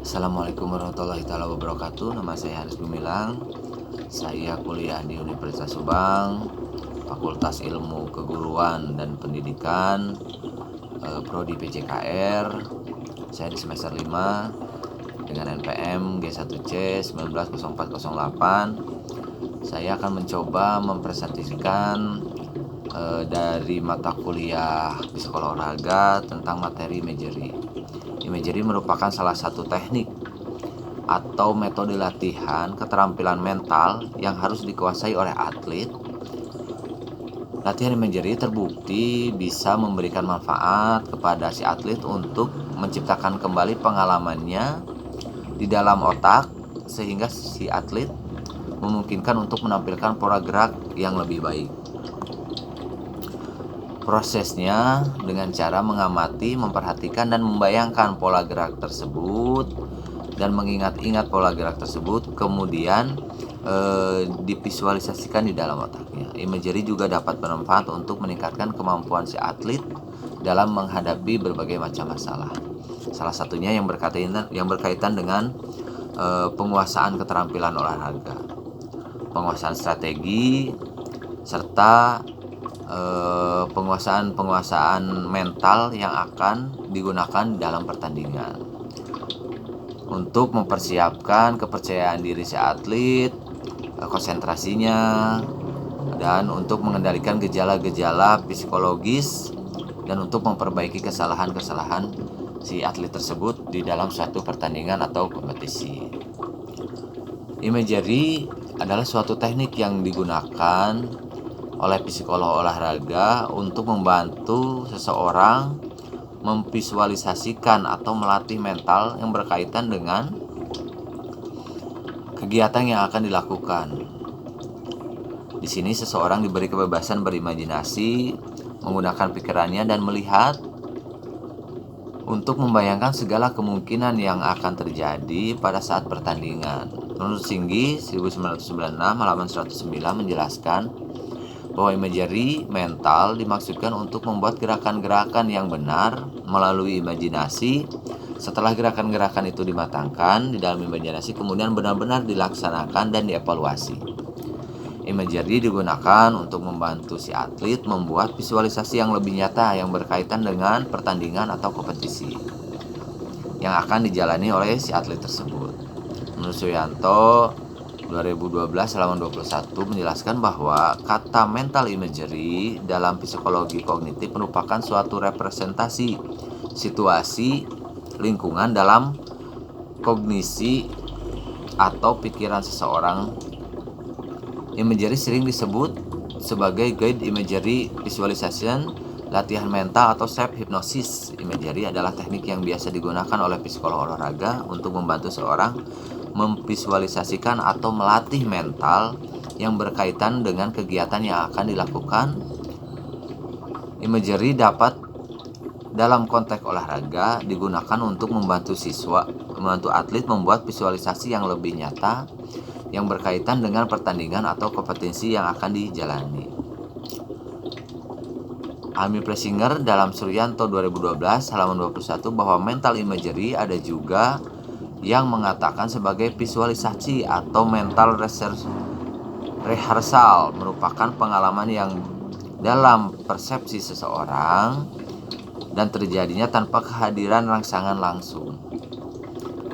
Assalamualaikum warahmatullahi wabarakatuh. Nama saya Haris Gumilang. Saya kuliah di Universitas Subang, Fakultas Ilmu Keguruan dan Pendidikan, Prodi PJKR. Saya di semester 5 dengan NPM G1C 190408. Saya akan mencoba mempresentasikan dari mata kuliah psikologi olahraga tentang materi imagery. Imagery merupakan salah satu teknik atau metode latihan keterampilan mental yang harus dikuasai oleh atlet. Latihan imagery terbukti bisa memberikan manfaat kepada si atlet untuk menciptakan kembali pengalamannya di dalam otak, sehingga si atlet memungkinkan untuk menampilkan pola gerak yang lebih baik. Prosesnya dengan cara mengamati, memperhatikan, dan membayangkan pola gerak tersebut dan mengingat-ingat pola gerak tersebut, kemudian divisualisasikan di dalam otaknya. Imagery juga dapat bermanfaat untuk meningkatkan kemampuan si atlet dalam menghadapi berbagai macam masalah. Salah satunya yang berkaitan dengan penguasaan keterampilan olahraga, penguasaan strategi, serta penguasaan mental yang akan digunakan dalam pertandingan untuk mempersiapkan kepercayaan diri si atlet, konsentrasinya, dan untuk mengendalikan gejala-gejala psikologis dan untuk memperbaiki kesalahan-kesalahan si atlet tersebut di dalam suatu pertandingan atau kompetisi. Imagery adalah suatu teknik yang digunakan oleh psikolog olahraga untuk membantu seseorang memvisualisasikan atau melatih mental yang berkaitan dengan kegiatan yang akan dilakukan. Di sini seseorang diberi kebebasan berimajinasi, menggunakan pikirannya dan melihat untuk membayangkan segala kemungkinan yang akan terjadi pada saat pertandingan. Menurut Singgi 1996 halaman 109 menjelaskan bahwa imagery mental dimaksudkan untuk membuat gerakan-gerakan yang benar melalui imajinasi. Setelah gerakan-gerakan itu dimatangkan di dalam imajinasi, kemudian benar-benar dilaksanakan dan dievaluasi. Imagery digunakan untuk membantu si atlet membuat visualisasi yang lebih nyata yang berkaitan dengan pertandingan atau kompetisi yang akan dijalani oleh si atlet tersebut. Menurut Suyanto 2012 halaman 21 menjelaskan bahwa kata mental imagery dalam psikologi kognitif merupakan suatu representasi situasi lingkungan dalam kognisi atau pikiran seseorang. Imagery sering disebut sebagai guide imagery visualization, latihan mental, atau self hypnosis. Imagery adalah teknik yang biasa digunakan oleh psikolog olahraga untuk membantu seorang memvisualisasikan atau melatih mental yang berkaitan dengan kegiatan yang akan dilakukan. Imagery dapat dalam konteks olahraga digunakan untuk membantu atlet membuat visualisasi yang lebih nyata yang berkaitan dengan pertandingan atau kompetisi yang akan dijalani. Amy Plessinger dalam Suryanto 2012 halaman 21 bahwa mental imagery ada juga yang mengatakan sebagai visualisasi atau mental rehearsal, merupakan pengalaman yang dalam persepsi seseorang dan terjadinya tanpa kehadiran rangsangan langsung.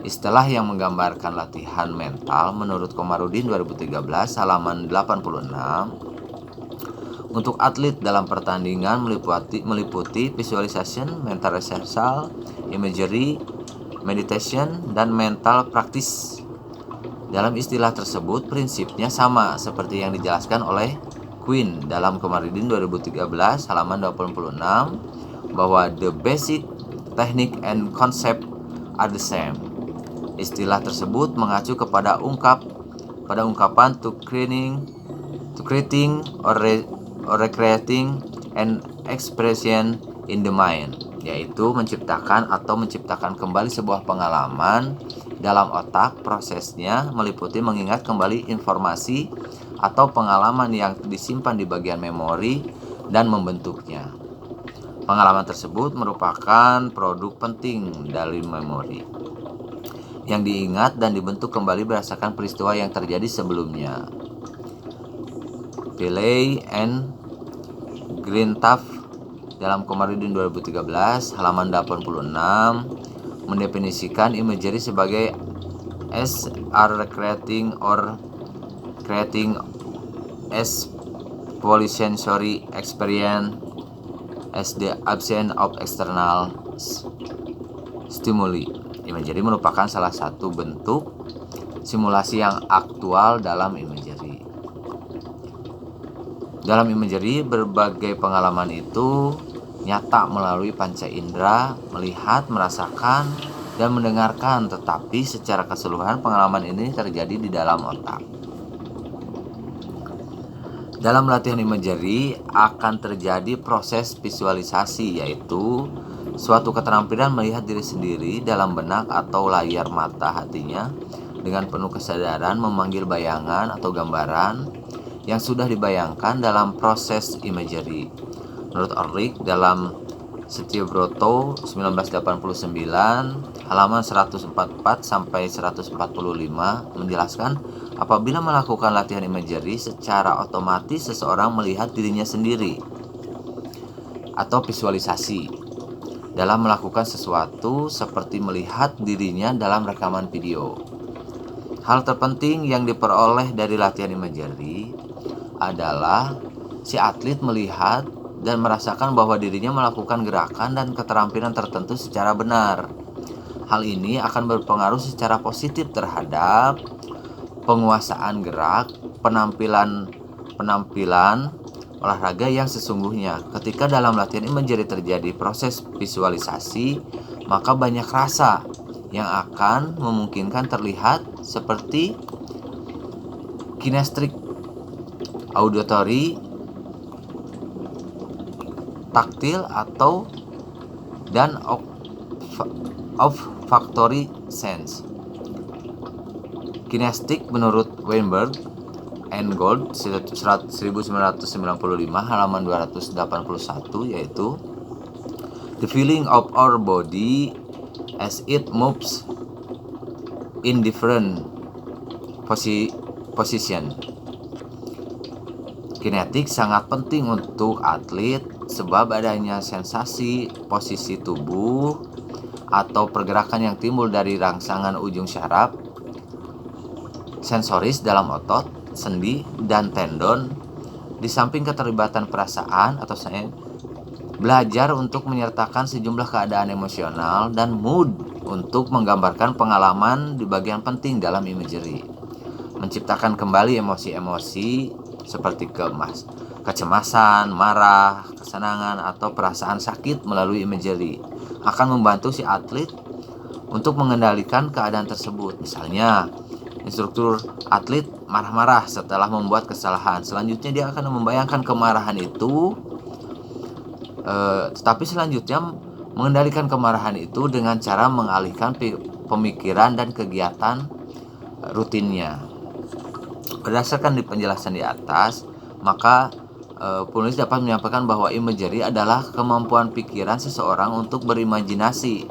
Istilah yang menggambarkan latihan mental menurut Komarudin 2013 halaman 86 untuk atlet dalam pertandingan meliputi visualization, mental rehearsal, imagery, meditation, dan mental practice. Dalam istilah tersebut prinsipnya sama seperti yang dijelaskan oleh Quinn dalam Komarudin 2013 halaman 86 bahwa the basic technique and concept are the same. Istilah tersebut mengacu kepada ungkapan to creating or recreating an expression in the mind, yaitu menciptakan kembali sebuah pengalaman dalam otak. Prosesnya meliputi mengingat kembali informasi atau pengalaman yang disimpan di bagian memori dan membentuknya. Pengalaman tersebut merupakan produk penting dari memori. yang diingat dan dibentuk kembali berdasarkan peristiwa yang terjadi sebelumnya. Pillay and Greentuff dalam Komarudin 2013 halaman 86 mendefinisikan imagery sebagai as are creating or creating as polysensory experience as the absence of external stimuli. Imagery merupakan salah satu bentuk simulasi yang aktual dalam imagery. Dalam imagery, berbagai pengalaman itu nyata melalui panca indera, melihat, merasakan, dan mendengarkan, tetapi secara keseluruhan pengalaman ini terjadi di dalam otak. Dalam latihan imagery akan terjadi proses visualisasi, yaitu suatu keterampilan melihat diri sendiri dalam benak atau layar mata hatinya dengan penuh kesadaran memanggil bayangan atau gambaran yang sudah dibayangkan dalam proses imagery. Menurut Ulrich dalam Setiobroto 1989 halaman 144 sampai 145 menjelaskan apabila melakukan latihan imagery secara otomatis seseorang melihat dirinya sendiri atau visualisasi dalam melakukan sesuatu seperti melihat dirinya dalam rekaman video. Hal terpenting yang diperoleh dari latihan imagery adalah si atlet melihat dan merasakan bahwa dirinya melakukan gerakan dan keterampilan tertentu secara benar. Hal ini akan berpengaruh secara positif terhadap penguasaan gerak, penampilan olahraga yang sesungguhnya. Ketika dalam latihan imagery terjadi proses visualisasi, maka banyak rasa yang akan memungkinkan terlihat seperti kinestetik, auditory, taktil atau dan olfactory sense. Kinestetik menurut Weinberg and Gold 1995 halaman 281 yaitu the feeling of our body as it moves in different position. Kinetik sangat penting untuk atlet sebab adanya sensasi posisi tubuh atau pergerakan yang timbul dari rangsangan ujung syaraf sensoris dalam otot, sendi, dan tendon. Di samping keterlibatan perasaan atau saya belajar untuk menyertakan sejumlah keadaan emosional dan mood untuk menggambarkan pengalaman di bagian penting dalam imagery. Menciptakan kembali emosi-emosi seperti kecemasan, marah, kesenangan, atau perasaan sakit melalui imagery akan membantu si atlet untuk mengendalikan keadaan tersebut. Misalnya, instruktur atlet marah-marah setelah membuat kesalahan. Selanjutnya dia akan membayangkan kemarahan itu, tetapi selanjutnya mengendalikan kemarahan itu dengan cara mengalihkan pemikiran dan kegiatan rutinnya. Berdasarkan penjelasan di atas, maka penulis dapat menyampaikan bahwa imagery adalah kemampuan pikiran seseorang untuk berimajinasi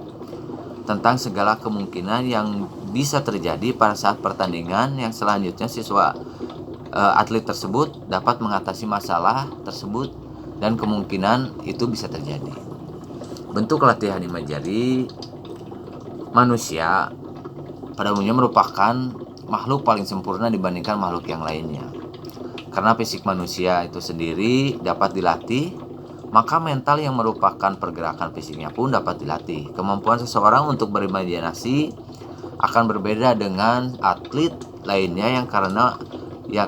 tentang segala kemungkinan yang bisa terjadi pada saat pertandingan yang selanjutnya siswa atlet tersebut dapat mengatasi masalah tersebut dan kemungkinan itu bisa terjadi. Bentuk latihan imagery manusia pada umumnya merupakan makhluk paling sempurna dibandingkan makhluk yang lainnya. Karena fisik manusia itu sendiri dapat dilatih, maka mental yang merupakan pergerakan fisiknya pun dapat dilatih. Kemampuan seseorang untuk berimajinasi akan berbeda dengan atlet lainnya yang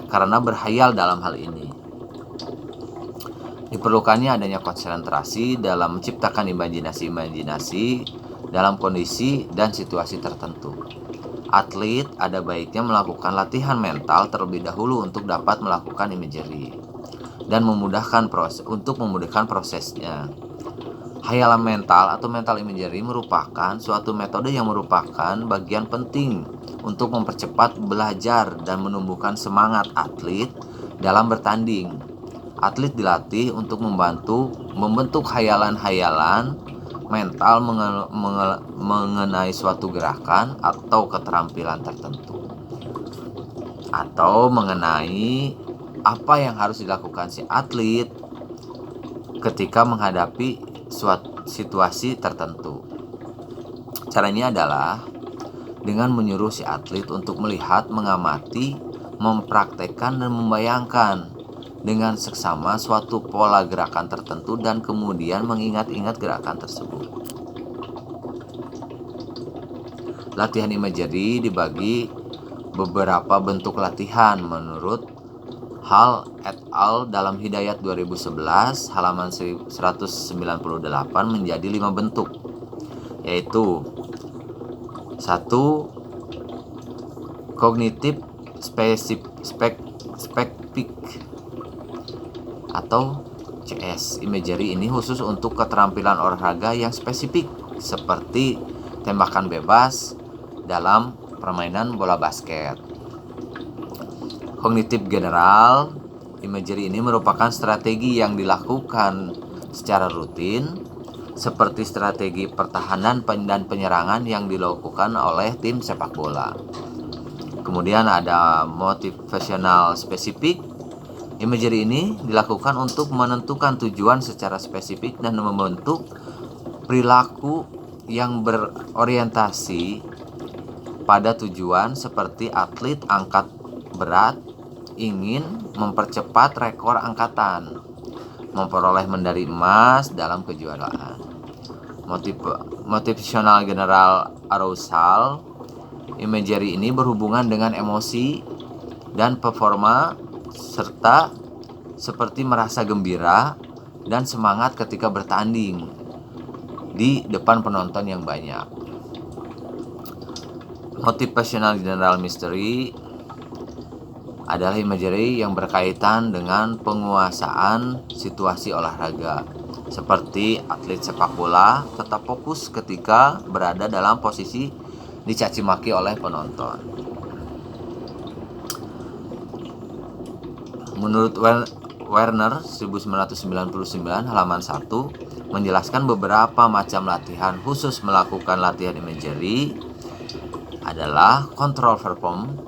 karena berhayal dalam hal ini. Diperlukannya adanya konsentrasi dalam menciptakan imajinasi dalam kondisi dan situasi tertentu. Atlet ada baiknya melakukan latihan mental terlebih dahulu untuk dapat melakukan imagery dan memudahkan prosesnya. Hayalan mental atau mental imagery merupakan suatu metode yang merupakan bagian penting untuk mempercepat belajar dan menumbuhkan semangat atlet dalam bertanding. Atlet dilatih untuk membentuk hayalan-hayalan mental mengenai suatu gerakan atau keterampilan tertentu, atau mengenai apa yang harus dilakukan si atlet ketika menghadapi suatu situasi tertentu. Caranya adalah dengan menyuruh si atlet untuk melihat, mengamati, mempraktekkan dan membayangkan dengan seksama suatu pola gerakan tertentu dan kemudian mengingat-ingat gerakan tersebut. Latihan imagery dibagi beberapa bentuk latihan menurut Hall et al. Dalam Hidayat 2011 halaman 198 menjadi 5 bentuk, yaitu 1. Cognitive specific atau CS. Imagery ini khusus untuk keterampilan olahraga yang spesifik seperti tembakan bebas dalam permainan bola basket. Kognitif general, imagery ini merupakan strategi yang dilakukan secara rutin seperti strategi pertahanan dan penyerangan yang dilakukan oleh tim sepak bola. Kemudian ada motivational spesifik. Imagery ini dilakukan untuk menentukan tujuan secara spesifik dan membentuk perilaku yang berorientasi pada tujuan, seperti atlet angkat berat ingin mempercepat rekor angkatan, memperoleh medali emas dalam kejuaraan. Motivational general arousal, imagery ini berhubungan dengan emosi dan performa serta seperti merasa gembira dan semangat ketika bertanding di depan penonton yang banyak. Motivational general mystery adalah imagery yang berkaitan dengan penguasaan situasi olahraga, seperti atlet sepak bola tetap fokus ketika berada dalam posisi dicaci maki oleh penonton. Menurut Werner 1999 halaman 1 menjelaskan beberapa macam latihan khusus melakukan latihan imagery adalah control perform,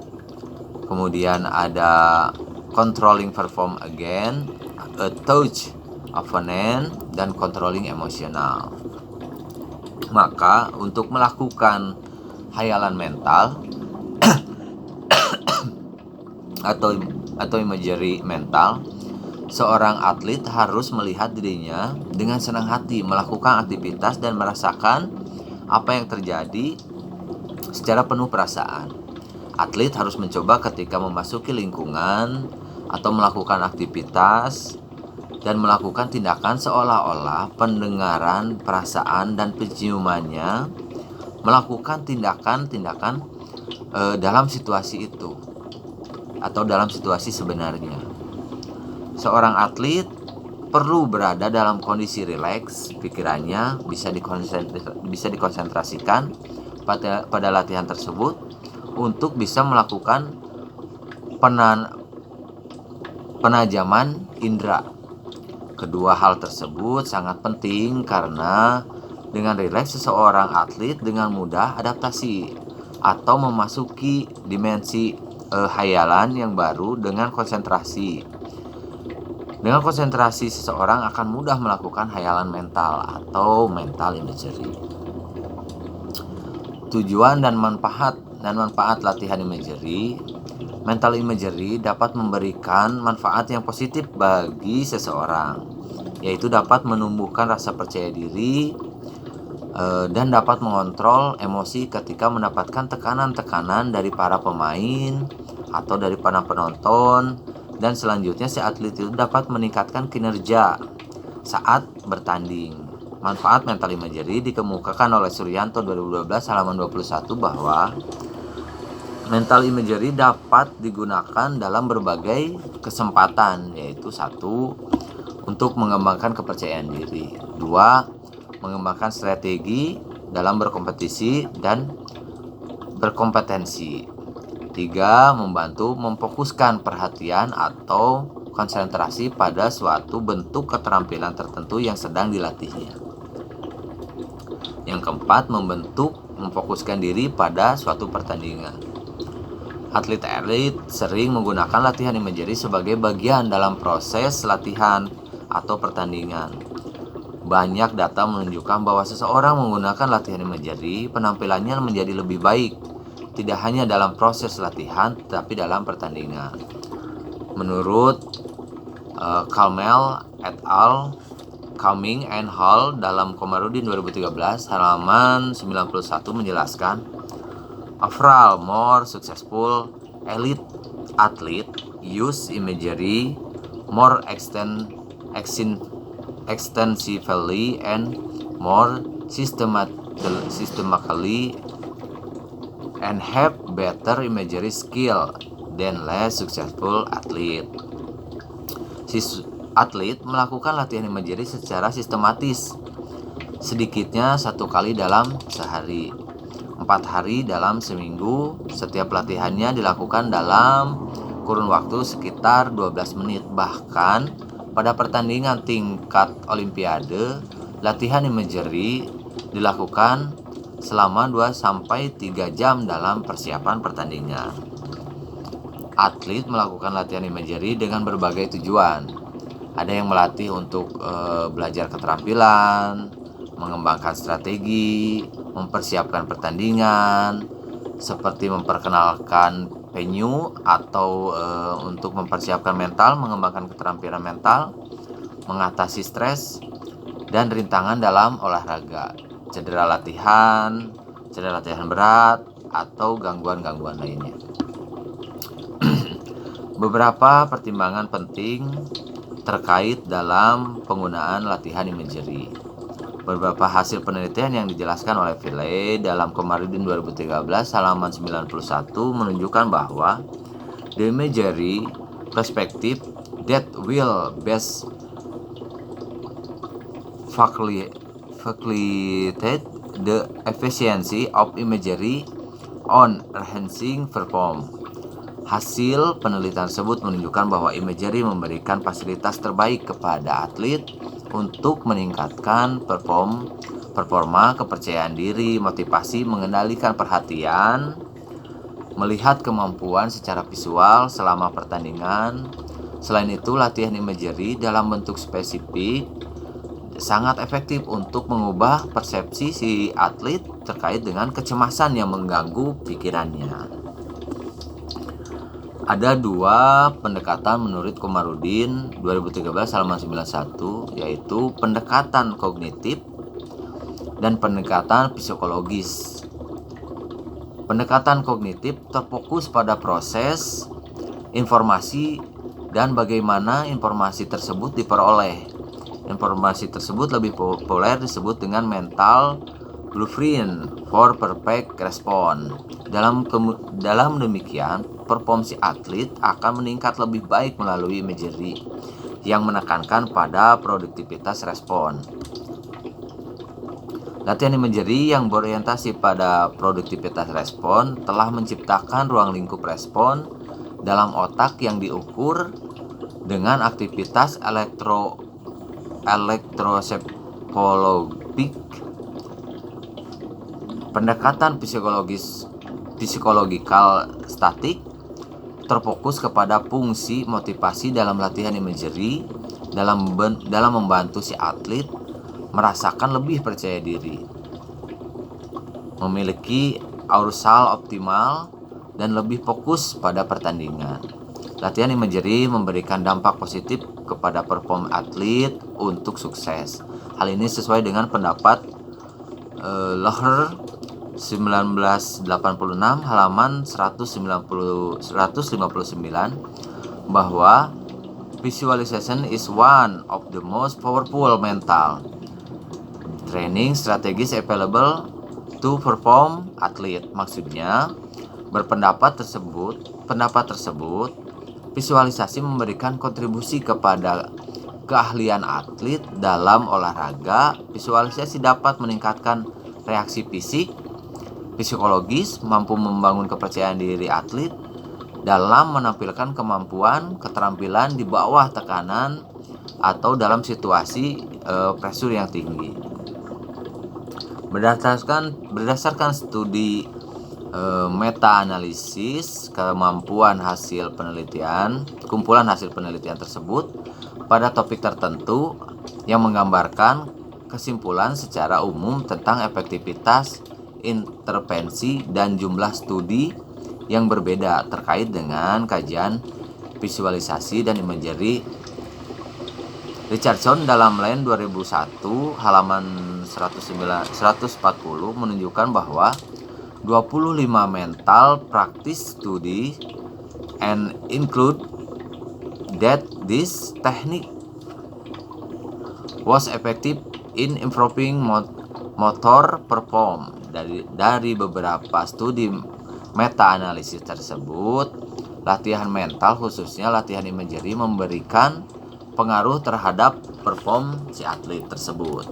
kemudian ada controlling perform again, a touch opponent, dan controlling emotional. Maka untuk melakukan hayalan mental atau imagery mental, seorang atlet harus melihat dirinya dengan senang hati melakukan aktivitas dan merasakan apa yang terjadi secara penuh perasaan. Atlet harus mencoba ketika memasuki lingkungan atau melakukan aktivitas dan melakukan tindakan seolah-olah pendengaran, perasaan, dan penciumannya melakukan tindakan-tindakan dalam situasi itu atau dalam situasi sebenarnya. Seorang atlet perlu berada dalam kondisi rileks, pikirannya bisa dikonsentrasikan pada latihan tersebut untuk bisa melakukan penajaman indera. Kedua hal tersebut sangat penting karena dengan rileks seseorang atlet dengan mudah adaptasi atau memasuki dimensi hayalan yang baru dengan konsentrasi. Dengan konsentrasi, seseorang akan mudah melakukan hayalan mental atau mental imagery. Tujuan dan manfaat latihan imagery. Mental imagery dapat memberikan manfaat yang positif bagi seseorang, yaitu dapat menumbuhkan rasa percaya diri dan dapat mengontrol emosi ketika mendapatkan tekanan-tekanan dari para pemain atau dari para penonton, dan selanjutnya si atlet itu dapat meningkatkan kinerja saat bertanding. Manfaat mental imagery dikemukakan oleh Suryanto 2012 halaman 21 bahwa mental imagery dapat digunakan dalam berbagai kesempatan, yaitu 1. Untuk mengembangkan kepercayaan diri, 2. Mengembangkan strategi dalam berkompetisi dan berkompetensi, 3. Membantu memfokuskan perhatian atau konsentrasi pada suatu bentuk keterampilan tertentu yang sedang dilatihnya. Yang keempat, memfokuskan diri pada suatu pertandingan. Atlet elit sering menggunakan latihan imagery sebagai bagian dalam proses latihan atau pertandingan. Banyak data menunjukkan bahwa seseorang menggunakan latihan imagery, penampilannya menjadi lebih baik, tidak hanya dalam proses latihan, tetapi dalam pertandingan. Menurut Kalmel et al., Cumming and Hall dalam Komarudin 2013 halaman 91 menjelaskan, overall more successful elite athlete use imagery more extensively and more systematically and have better imagery skill than less successful athlete. Atlet melakukan latihan imagery secara sistematis, sedikitnya 1 kali dalam sehari, 4 hari dalam seminggu. Setiap latihannya dilakukan dalam kurun waktu sekitar 12 menit. Bahkan pada pertandingan tingkat olimpiade, latihan imagery dilakukan selama 2-3 jam dalam persiapan pertandingan. Atlet melakukan latihan imagery dengan berbagai tujuan. Ada yang melatih untuk belajar keterampilan, mengembangkan strategi, mempersiapkan pertandingan, seperti memperkenalkan venue atau untuk mempersiapkan mental, mengembangkan keterampilan mental, mengatasi stres dan rintangan dalam olahraga, cedera latihan berat, atau gangguan-gangguan lainnya. Beberapa pertimbangan penting terkait dalam penggunaan latihan imagery. Beberapa hasil penelitian yang dijelaskan oleh Ville dalam Komarudin 2013 halaman 91 menunjukkan bahwa the imagery perspective that will best facilitate the efficiency of imagery on enhancing performance. Hasil penelitian tersebut menunjukkan bahwa imagery memberikan fasilitas terbaik kepada atlet untuk meningkatkan performa, kepercayaan diri, motivasi, mengendalikan perhatian, melihat kemampuan secara visual selama pertandingan. Selain itu, latihan imagery dalam bentuk spesifik sangat efektif untuk mengubah persepsi si atlet terkait dengan kecemasan yang mengganggu pikirannya. Ada 2 pendekatan menurut Komarudin 2013 halaman 91, yaitu pendekatan kognitif dan pendekatan psikologis. Pendekatan kognitif terfokus pada proses informasi dan bagaimana informasi tersebut diperoleh. Informasi tersebut lebih populer disebut dengan mental blueprint for perfect response. Dalam demikian, performance atlet akan meningkat lebih baik melalui imagery yang menekankan pada produktivitas respon. Latihan imagery yang berorientasi pada produktivitas respon telah menciptakan ruang lingkup respon dalam otak yang diukur dengan aktivitas elektrosepologik. Pendekatan psikologikal statik terfokus kepada fungsi motivasi dalam latihan imagery dalam membantu si atlet merasakan lebih percaya diri, memiliki arousal optimal, dan lebih fokus pada pertandingan. Latihan imagery memberikan dampak positif kepada performa atlet untuk sukses. Hal ini sesuai dengan pendapat Loher 1986 halaman 159 bahwa visualization is one of the most powerful mental training strategies available to perform athlete. Maksudnya, pendapat tersebut visualisasi memberikan kontribusi kepada keahlian atlet dalam olahraga. Visualisasi dapat meningkatkan reaksi fisik, psikologis, mampu membangun kepercayaan diri atlet dalam menampilkan kemampuan, keterampilan di bawah tekanan atau dalam situasi pressure yang tinggi. Berdasarkan studi meta-analisis, kumpulan hasil penelitian tersebut pada topik tertentu yang menggambarkan kesimpulan secara umum tentang efektivitas intervensi dan jumlah studi yang berbeda terkait dengan kajian visualisasi dan imagery. Richardson dalam Land 2001 halaman 140 menunjukkan bahwa 25 mental practice study and include that this technique was effective in improving motor perform. Dari beberapa studi meta-analisis tersebut, latihan mental khususnya latihan imagery memberikan pengaruh terhadap perform si atlet tersebut.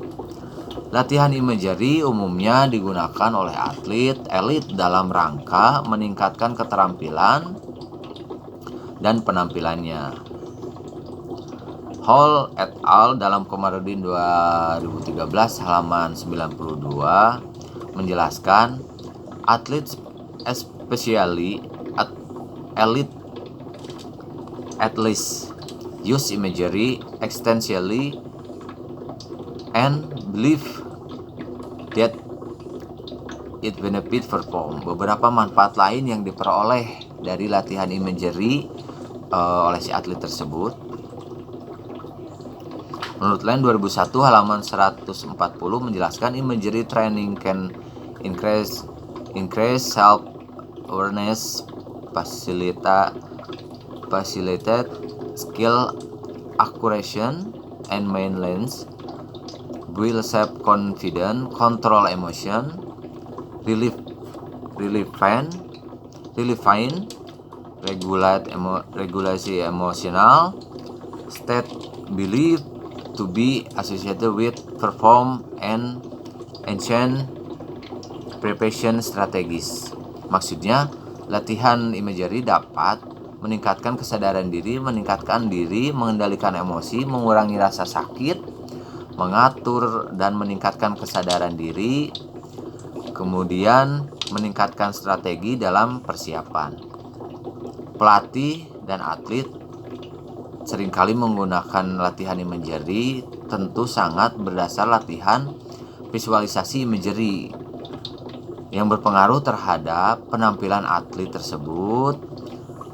Latihan imagery umumnya digunakan oleh atlet elit dalam rangka meningkatkan keterampilan dan penampilannya. Hall et al. Dalam Komarudin 2013 halaman 92 menjelaskan atlet especially elite athletes use imagery extensively and believe that it benefit perform. Beberapa manfaat lain yang diperoleh dari latihan imagery oleh si atlet tersebut. Menurut Land 2001 halaman 140 menjelaskan imagery training can increase self awareness, facilitate skill acquisition and maintenance, build self-confidence, control emotion, regulasi emosional, state belief to be associated with perform and ancient preparation strategies. Maksudnya, latihan imagery dapat meningkatkan kesadaran diri, mengendalikan emosi, mengurangi rasa sakit, mengatur dan meningkatkan kesadaran diri, kemudian meningkatkan strategi dalam persiapan. Pelatih dan atlet seringkali menggunakan latihan imagery tentu sangat berdasar latihan visualisasi imagery yang berpengaruh terhadap penampilan atlet tersebut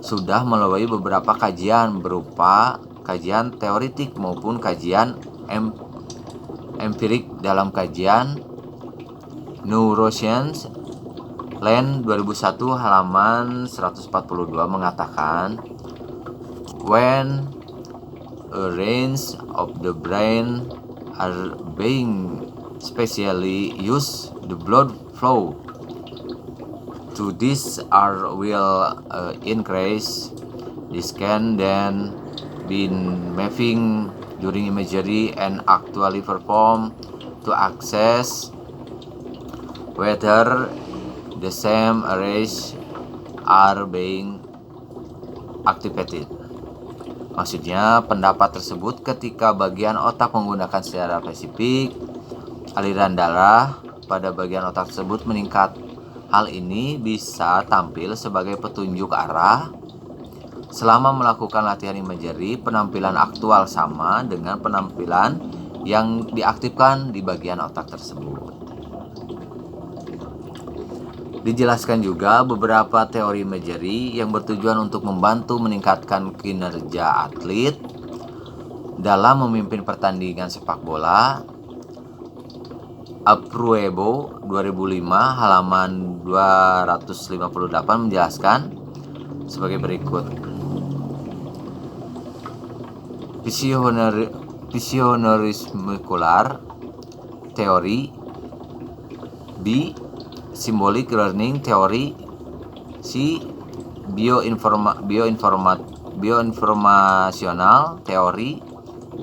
sudah melalui beberapa kajian berupa kajian teoretik maupun kajian empirik. Dalam kajian Neuroscience Land 2001 halaman 142 mengatakan when a range of the brain are being specially used, the blood flow to this are will increase. This can then be mapping during imagery and actually perform to access whether the same areas are being activated. Maksudnya, pendapat tersebut ketika bagian otak menggunakan secara spesifik aliran darah pada bagian otak tersebut meningkat. Hal ini bisa tampil sebagai petunjuk arah. Selama melakukan latihan imagery, penampilan aktual sama dengan penampilan yang diaktifkan di bagian otak tersebut. Dijelaskan juga beberapa teori imagery yang bertujuan untuk membantu meningkatkan kinerja atlet dalam memimpin pertandingan sepak bola. Apruebo 2005 halaman 258 menjelaskan sebagai berikut. Visionarismikular teori, B. Symbolic learning theory, C. Bioinformational teori,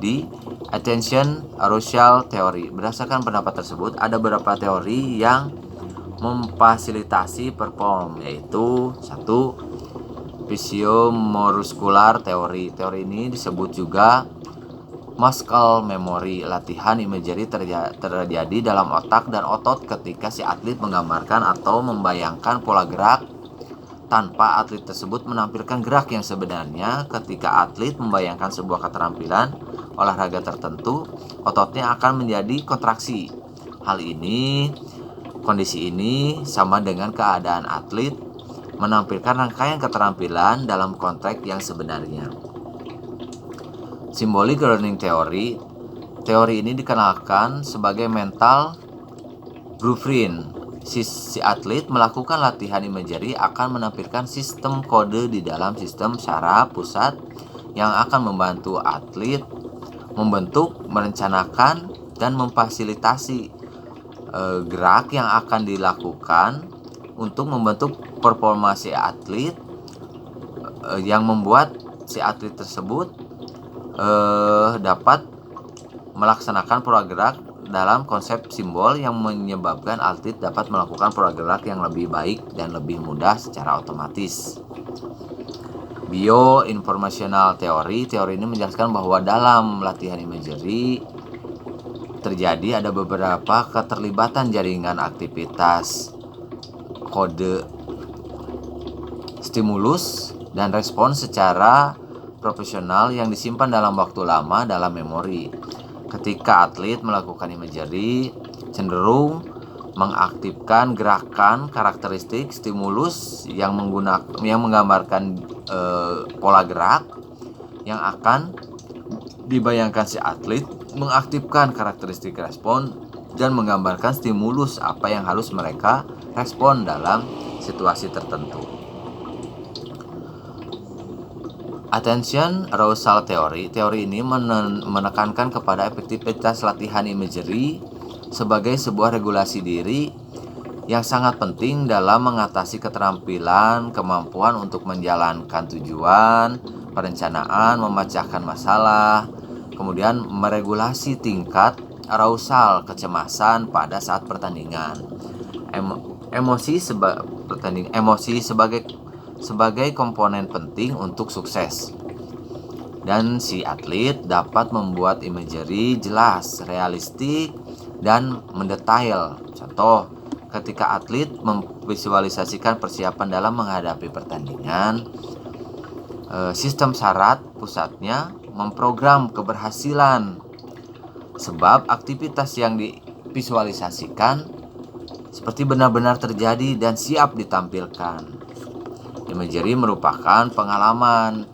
D. Attention arousal theory. Berdasarkan pendapat tersebut, ada beberapa teori yang memfasilitasi perform, yaitu 1. Visiomuskular teori. Teori ini disebut juga muscle memory. Latihan imagery terjadi dalam otak dan otot ketika si atlet menggambarkan atau membayangkan pola gerak tanpa atlet tersebut menampilkan gerak yang sebenarnya. Ketika atlet membayangkan sebuah keterampilan olahraga tertentu, ototnya akan menjadi kontraksi. Kondisi ini sama dengan keadaan atlet menampilkan rangkaian keterampilan dalam konteks yang sebenarnya. Symbolic learning theory. Teori ini dikenalkan sebagai mental blueprint. Si atlet melakukan latihan imagery akan menampilkan sistem kode di dalam sistem saraf pusat yang akan membantu atlet membentuk, merencanakan, dan memfasilitasi gerak yang akan dilakukan untuk membentuk performa si atlet, yang membuat si atlet tersebut dapat melaksanakan pola gerak dalam konsep simbol yang menyebabkan atlet dapat melakukan pola gerak yang lebih baik dan lebih mudah secara otomatis. Bioinformational theory. Teori ini menjelaskan bahwa dalam latihan imagery terjadi ada beberapa keterlibatan jaringan aktivitas kode, stimulus, dan respons secara profesional yang disimpan dalam waktu lama dalam memori. Ketika atlet melakukan imagery, cenderung mengaktifkan gerakan karakteristik stimulus yang menggambarkan pola gerak yang akan dibayangkan si atlet, mengaktifkan karakteristik respon dan menggambarkan stimulus apa yang harus mereka respon dalam situasi tertentu. Attention arousal theory. Teori ini menekankan kepada efektivitas latihan imagery sebagai sebuah regulasi diri yang sangat penting dalam mengatasi keterampilan, kemampuan untuk menjalankan tujuan, perencanaan, memecahkan masalah, kemudian meregulasi tingkat arousal, kecemasan pada saat pertandingan. Emosi sebagai komponen penting untuk sukses. Dan si atlet dapat membuat imagery jelas, realistik, dan mendetail. Contoh, ketika atlet memvisualisasikan persiapan dalam menghadapi pertandingan, sistem saraf pusatnya memprogram keberhasilan, sebab aktivitas yang divisualisasikan seperti benar-benar terjadi dan siap ditampilkan. Imagery merupakan pengalaman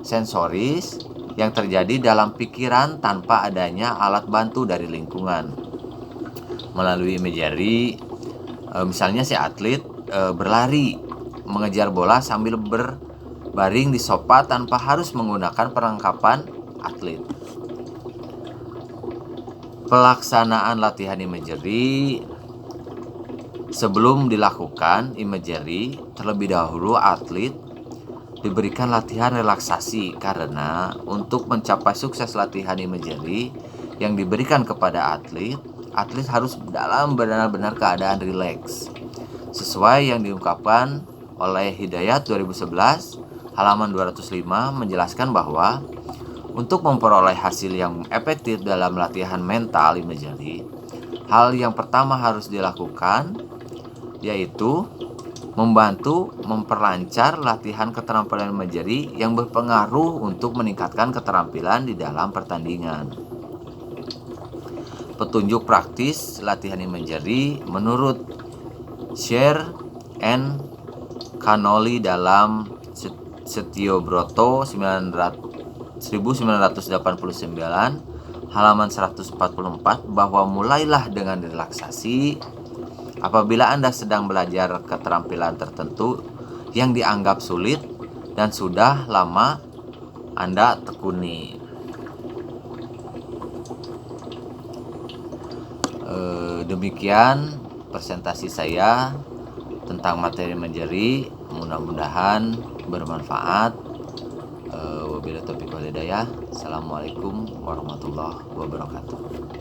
sensoris yang terjadi dalam pikiran tanpa adanya alat bantu dari lingkungan. Melalui imagery, misalnya si atlet berlari mengejar bola sambil berbaring di sofa tanpa harus menggunakan perlengkapan atlet. Pelaksanaan latihan imagery. Sebelum dilakukan imagery, terlebih dahulu atlet diberikan latihan relaksasi, karena untuk mencapai sukses latihan imagery yang diberikan kepada atlet harus dalam benar-benar keadaan rileks. Sesuai yang diungkapkan oleh Hidayat 2011 halaman 205 menjelaskan bahwa untuk memperoleh hasil yang efektif dalam latihan mental imagery, hal yang pertama harus dilakukan yaitu membantu memperlancar latihan keterampilan imagery yang berpengaruh untuk meningkatkan keterampilan di dalam pertandingan. Petunjuk praktis latihan imagery menurut Sher and Connolly dalam Setiobroto 1989 halaman 144 bahwa mulailah dengan relaksasi apabila Anda sedang belajar keterampilan tertentu yang dianggap sulit dan sudah lama Anda tekuni. Demikian presentasi saya tentang materi imagery, mudah-mudahan bermanfaat. Wabillahi taufiq wal hidayah. Assalamualaikum warahmatullahi wabarakatuh.